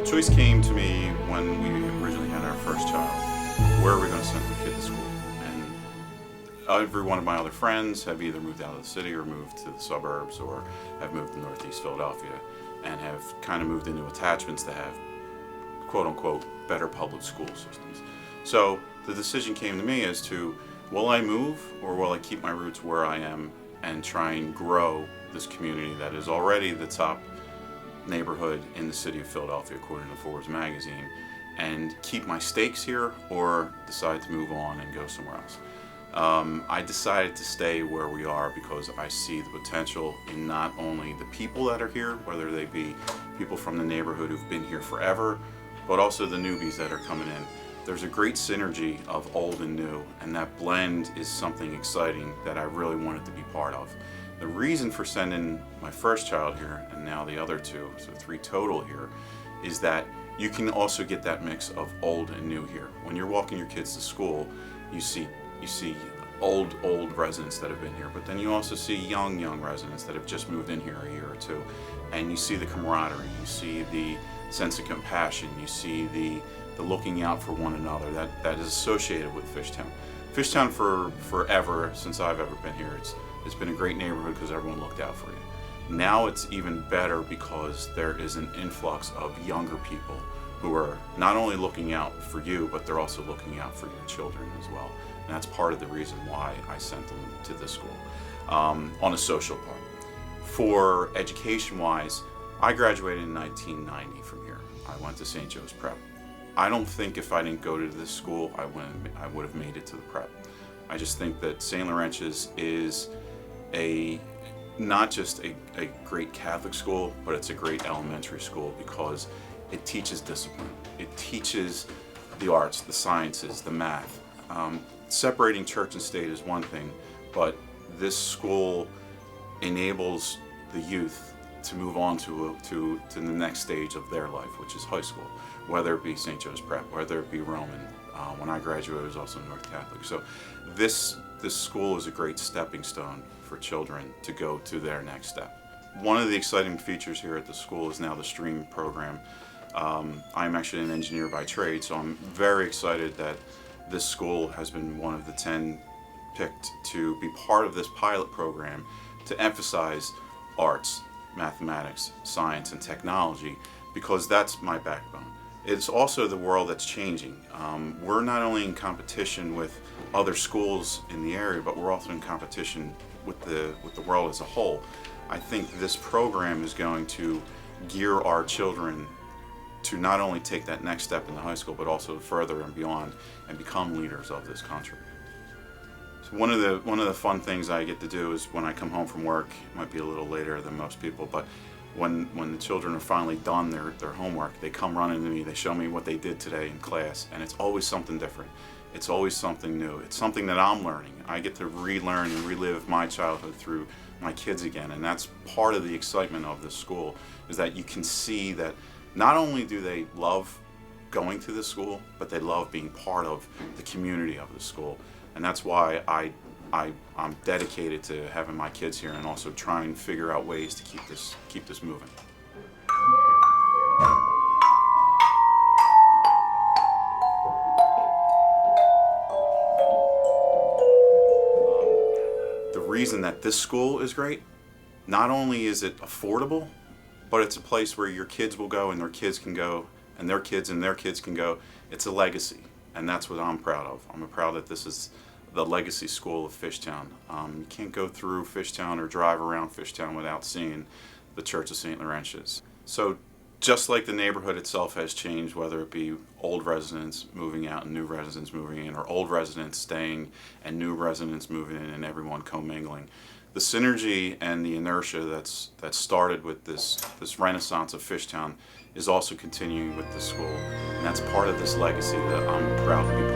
choice came to me when we originally had our first child. Where are we going to send the kid to school? And every one of my other friends have either moved out of the city or moved to the suburbs or have moved to Northeast Philadelphia and have kind of moved into attachments to have quote unquote better public school systems. So the decision came to me as to, will I move or will I keep my roots where I am and try and grow this community that is already the top neighborhood in the city of Philadelphia according to Forbes magazine, and keep my stakes here or decide to move on and go somewhere else. I decided to stay where we are because I see the potential in not only the people that are here, whether they be people from the neighborhood who've been here forever, but also the newbies that are coming in. There's a great synergy of old and new, and that blend is something exciting that I really wanted to be part of. The reason for sending my first child here, and now the other two, so 3 total here, is that you can also get that mix of old and new here. When you're walking your kids to school, you see old residents that have been here, but then you also see young residents that have just moved in here a year or two, and you see the camaraderie, you see the sense of compassion, you see the looking out for one another that is associated with Fishtown. Fishtown for forever, since I've ever been here, it's been a great neighborhood because everyone looked out for you. Now it's even better because there is an influx of younger people who are not only looking out for you, but they're also looking out for your children as well. And that's part of the reason why I sent them to this school, on a social part. For education-wise, I graduated in 1990 from here. I went to St. Joe's Prep. I don't think if I didn't go to this school, I would have made it to the prep. I just think that Saint Laurentius is not just a great Catholic school, but it's a great elementary school because it teaches discipline. It teaches the arts, the sciences, the math. Separating church and state is one thing, but this school enables the youth to move on to the next stage of their life, which is high school, whether it be St. Joe's Prep, whether it be Roman. When I graduated, it was also North Catholic. So this school is a great stepping stone for children to go to their next step. One of the exciting features here at the school is now the STREAM program. I'm actually an engineer by trade, so I'm very excited that this school has been one of the 10 picked to be part of this pilot program to emphasize arts, mathematics, science, and technology, because that's my backbone. It's also the world that's changing. We're not only in competition with other schools in the area, but we're also in competition with the world as a whole. I think this program is going to gear our children to not only take that next step in the high school, but also further and beyond and become leaders of this country. So one of the fun things I get to do is when I come home from work, it might be a little later than most people, but when the children are finally done their homework, they come running to me, they show me what they did today in class, and it's always something different. It's always something new. It's something that I'm learning. I get to relearn and relive my childhood through my kids again, and that's part of the excitement of this school, is that you can see that not only do they love going to this school, but they love being part of the community of the school. And that's why I'm dedicated to having my kids here and also trying to figure out ways to keep this moving. The reason that this school is great, not only is it affordable, but it's a place where your kids will go and their kids can go and their kids can go. It's a legacy, and that's what I'm proud of. I'm proud that this is the legacy school of Fishtown. You can't go through Fishtown or drive around Fishtown without seeing the Church of Saint Laurentius. So just like the neighborhood itself has changed, whether it be old residents moving out and new residents moving in, or old residents staying and new residents moving in and everyone commingling, the synergy and the inertia that started with this renaissance of Fishtown is also continuing with the school, and that's part of this legacy that I'm proud to be part of.